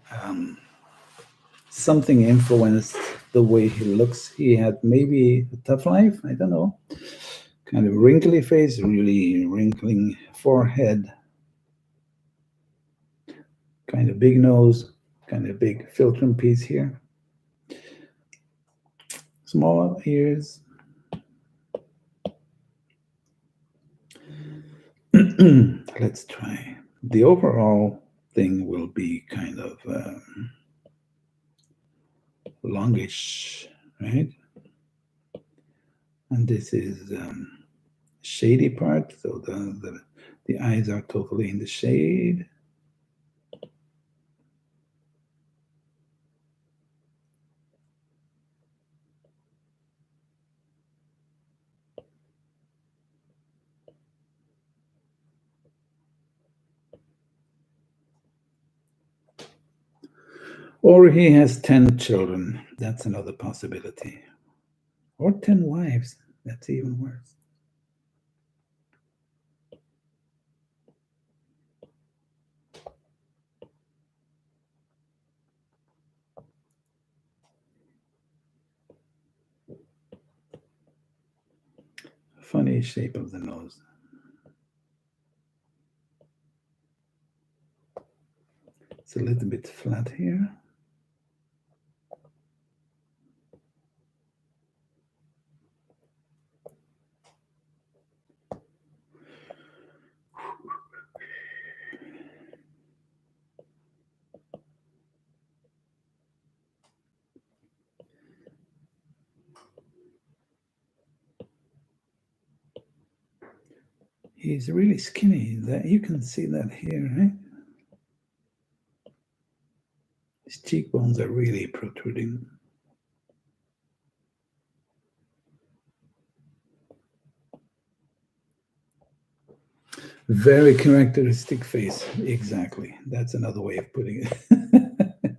something influenced the way he looks. He had maybe a tough life, I don't know. Kind of wrinkly face, really wrinkling forehead, kind of big nose, kind of big filtrum piece here. Small ears. Let's try. The overall thing will be kind of longish, right? And this is shady part, so the eyes are totally in the shade. Or he has 10 children. That's another possibility. Or 10 wives. That's even worse. Funny shape of the nose. It's a little bit flat here. He's really skinny. That you can see that here, right? His cheekbones are really protruding. Very characteristic face. Exactly. That's another way of putting it.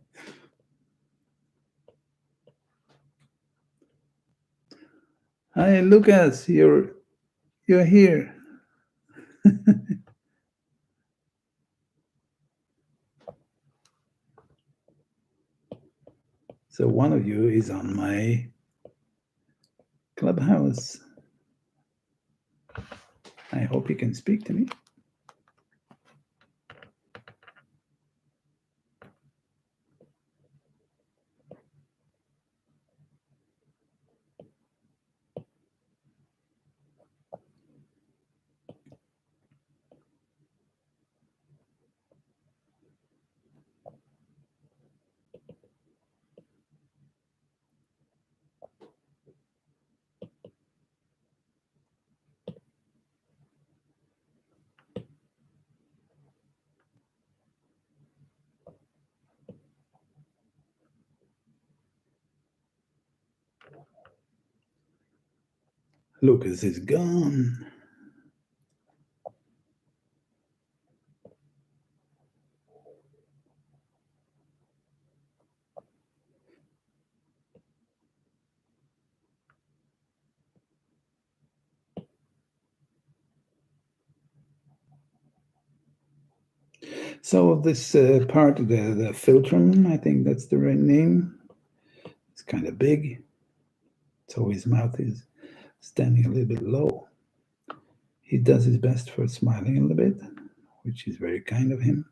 Hi, Lucas. You're here. So one of you is on my Clubhouse. I hope you can speak to me. Lucas is gone. So this part, the philtrum, I think that's the right name. It's kind of big. So his mouth is standing a little bit low. He does his best for smiling a little bit, which is very kind of him.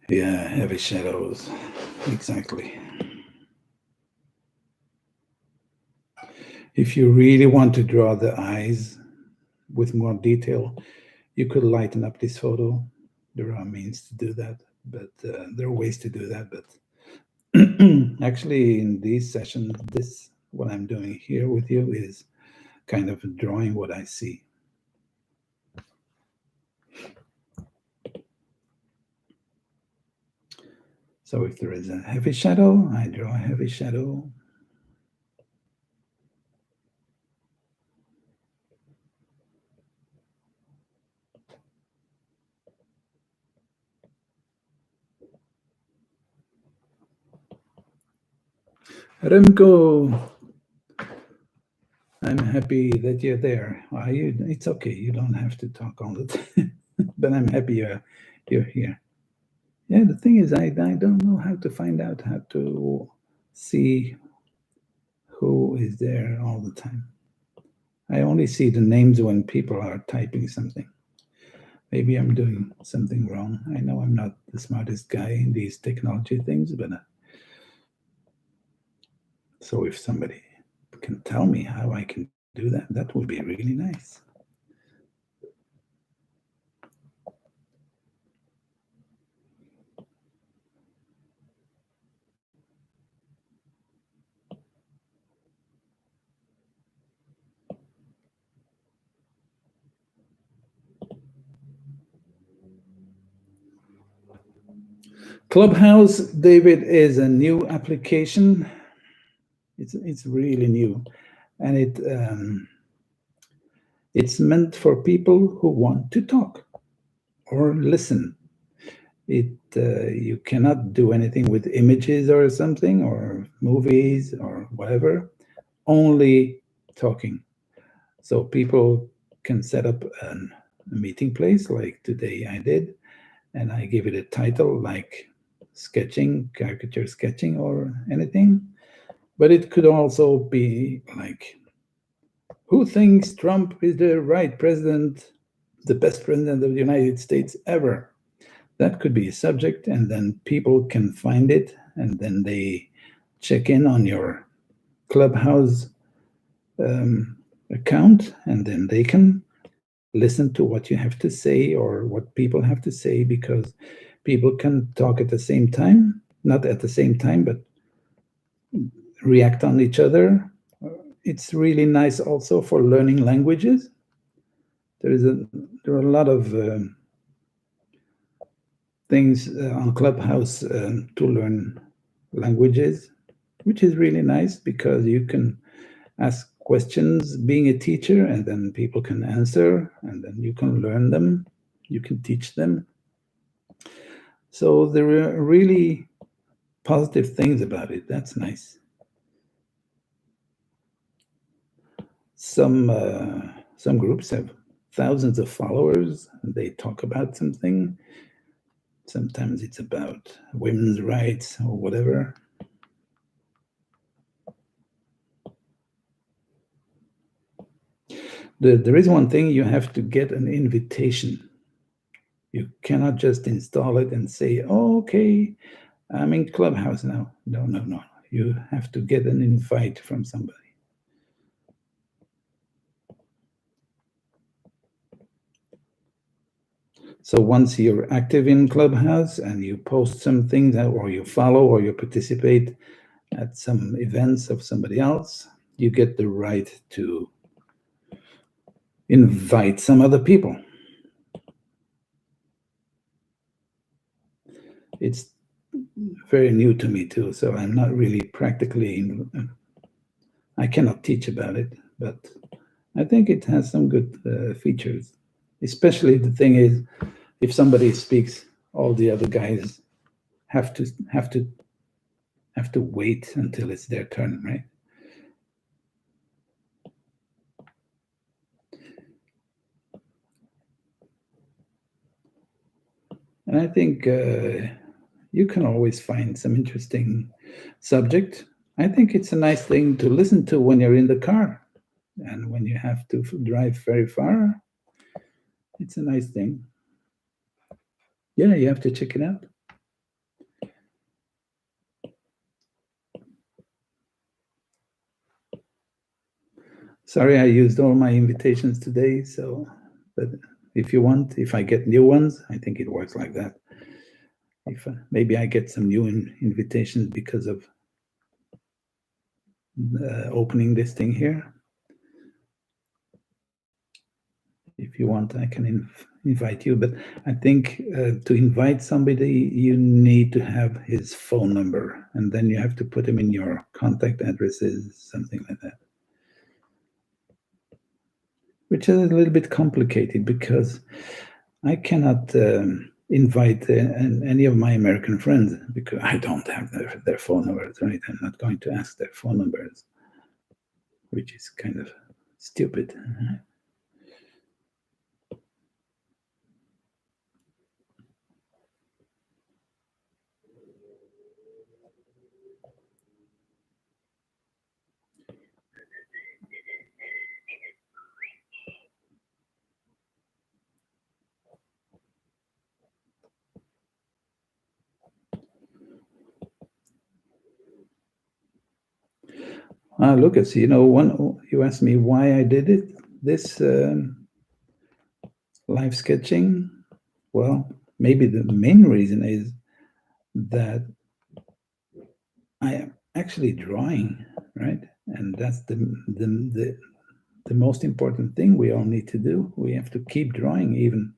Yeah, heavy shadows. Exactly. If you really want to draw the eyes with more detail, you could lighten up this photo. There are means to do that, but there are ways to do that. But actually, in these sessions, this what I'm doing here with you is kind of drawing what I see. So if there is a heavy shadow, I draw a heavy shadow. Remco, I'm happy that you're there. Are you? It's okay. You don't have to talk all the time, but I'm happy you're here. Yeah, the thing is, I don't know how to find out how to see who is there all the time. I only see the names when people are typing something. Maybe I'm doing something wrong. I know I'm not the smartest guy in these technology things, but so if somebody can tell me how I can do that, that would be really nice. Clubhouse, David, is a new application. It's really new, and it's meant for people who want to talk or listen. You cannot do anything with images or something or movies or whatever. Only talking. So people can set up a meeting place like today I did, and I give it a title like sketching, caricature sketching, or anything. But it could also be like, who thinks Trump is the right president, the best president of the United States ever? That could be a subject, and then people can find it, and then they check in on your Clubhouse account, and then they can listen to what you have to say or what people have to say, because people can talk at the same time, not at the same time, but react on each other. It's really nice also for learning languages. There are a lot of things on Clubhouse to learn languages, which is really nice because you can ask questions being a teacher, and then people can answer, and then you can learn them, you can teach them. So there are really positive things about it. That's nice. Some groups have thousands of followers, and they talk about something. Sometimes it's about women's rights or whatever. There is one thing: you have to get an invitation. You cannot just install it and say, oh, okay, I'm in Clubhouse now. No. You have to get an invite from somebody. So once you're active in Clubhouse and you post some things, or you follow or you participate at some events of somebody else, you get the right to invite some other people. It's very new to me too, so I'm not really practically, I cannot teach about it, but I think it has some good features. Especially the thing is, if somebody speaks, all the other guys have to wait until it's their turn, right? And I think you can always find some interesting subject. I think it's a nice thing to listen to when you're in the car and when you have to drive very far. It's a nice thing. Yeah, you have to check it out. Sorry, I used all my invitations today. So, but if you want, if I get new ones, I think it works like that. If maybe I get some new invitations because of opening this thing here. If you want, I can invite you. But I think to invite somebody, you need to have his phone number, and then you have to put him in your contact addresses, something like that. Which is a little bit complicated because I cannot invite any of my American friends because I don't have their phone numbers, right? I'm not going to ask their phone numbers, which is kind of stupid. Lucas, you asked me why I did it, this live sketching. Well, maybe the main reason is that I am actually drawing, right? And that's the most important thing we all need to do. We have to keep drawing even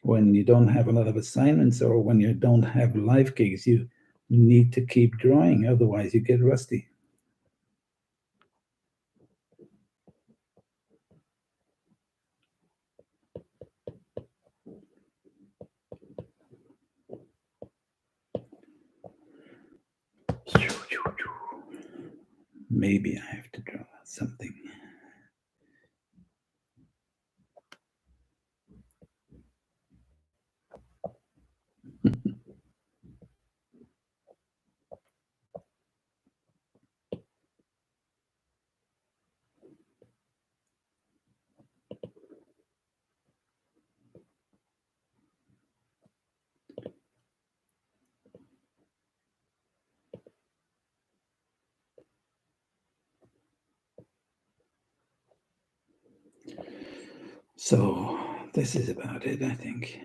when you don't have a lot of assignments or when you don't have live gigs. You need to keep drawing, otherwise you get rusty. Maybe I have to draw something. So this is about it, I think.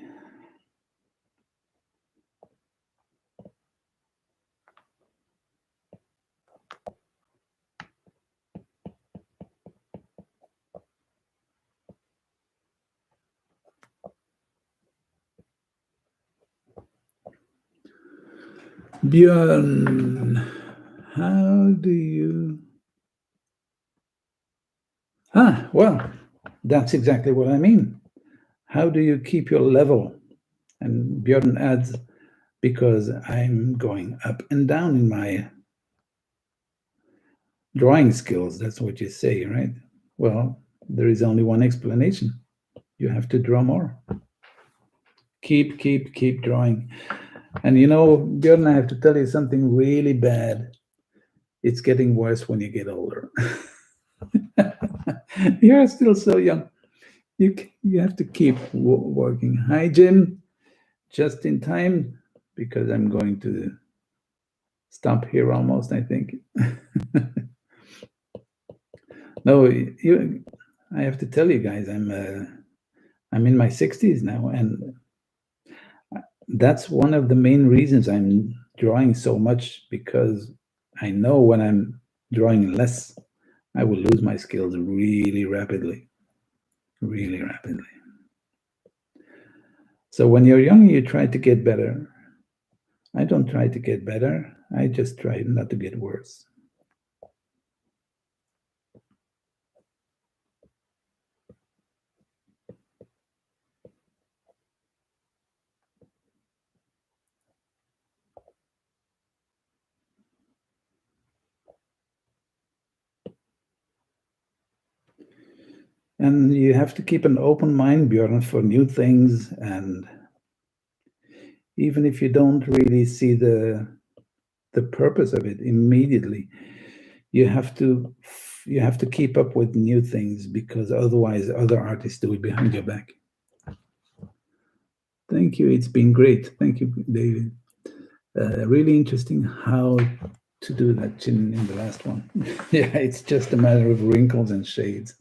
Björn, how do you... well, that's exactly what I mean. How do you keep your level? And Björn adds, because I'm going up and down in my drawing skills. That's what you say, right? Well, there is only one explanation. You have to draw more. Keep drawing. And Björn, I have to tell you something really bad. It's getting worse when you get older. You're still so young. You have to keep working. Hi, Jim. Just in time, because I'm going to stop here almost, I think. No, I have to tell you guys, I'm in my 60s now, and that's one of the main reasons I'm drawing so much, because I know when I'm drawing less, I will lose my skills really rapidly. Really rapidly. So when you're young, you try to get better. I don't try to get better. I just try not to get worse. And you have to keep an open mind, Björn, for new things. And even if you don't really see the purpose of it immediately, you have to keep up with new things, because otherwise other artists do it behind your back. Thank you. It's been great. Thank you, David. Really interesting how to do that chin in the last one. Yeah, it's just a matter of wrinkles and shades.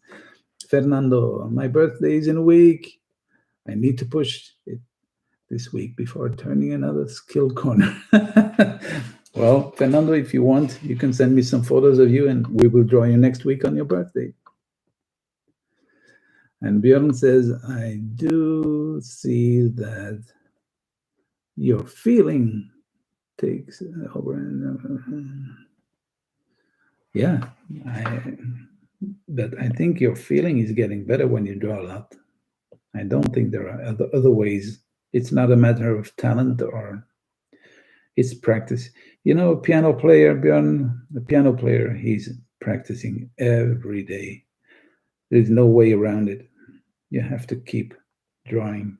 Fernando, my birthday is in a week. I need to push it this week before turning another skill corner. Well, Fernando, if you want, you can send me some photos of you and we will draw you next week on your birthday. And Björn says, I do see that your feeling takes over. Yeah, but I think your feeling is getting better when you draw a lot. I don't think there are other ways. It's not a matter of talent or it's practice. You know, a piano player, Björn, the piano player, he's practicing every day. There's no way around it. You have to keep drawing.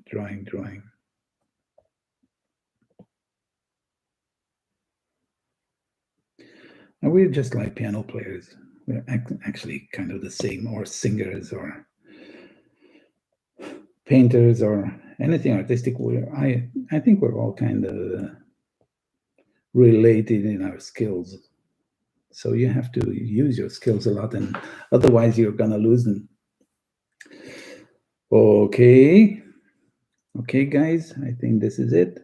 And we're just like piano players. We're actually kind of the same, or singers, or painters, or anything artistic. I think we're all kind of related in our skills. So you have to use your skills a lot, and otherwise you're gonna lose them. Okay, guys, I think this is it.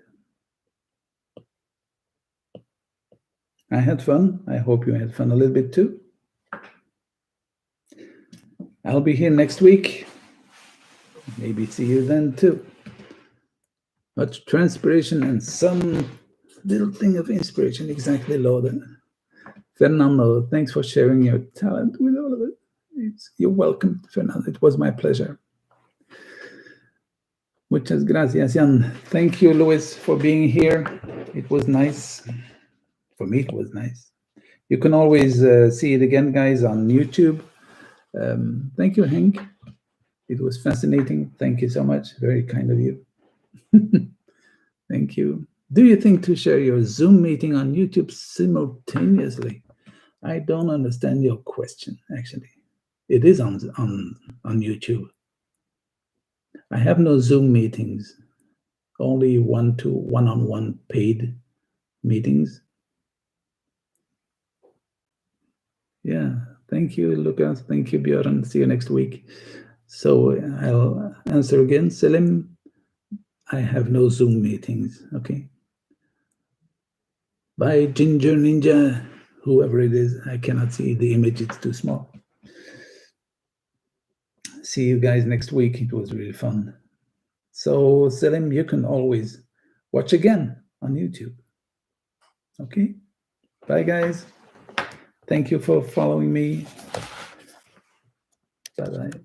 I had fun. I hope you had fun a little bit too. I'll be here next week. Maybe see you then too. Much transpiration and some little thing of inspiration. Exactly, Lord. Fernando, thanks for sharing your talent with all of it. You're welcome, Fernando. It was my pleasure. Muchas gracias, Jan. Thank you, Luis, for being here. It was nice. For me, it was nice. You can always see it again, guys, on YouTube. Thank you, Henk. It was fascinating. Thank you so much. Very kind of you. Thank you. Do you think to share your Zoom meeting on YouTube simultaneously? I don't understand your question, actually. It is on YouTube. I have no Zoom meetings, only one-on-one paid meetings. Yeah, thank you, Lucas. Thank you, Björn. See you next week. So I'll answer again. Selim, I have no Zoom meetings, okay? Bye, Ginger Ninja, whoever it is. I cannot see the image, it's too small. See you guys next week. It was really fun. So, Selim, you can always watch again on YouTube. Okay? Bye, guys. Thank you for following me. Bye-bye.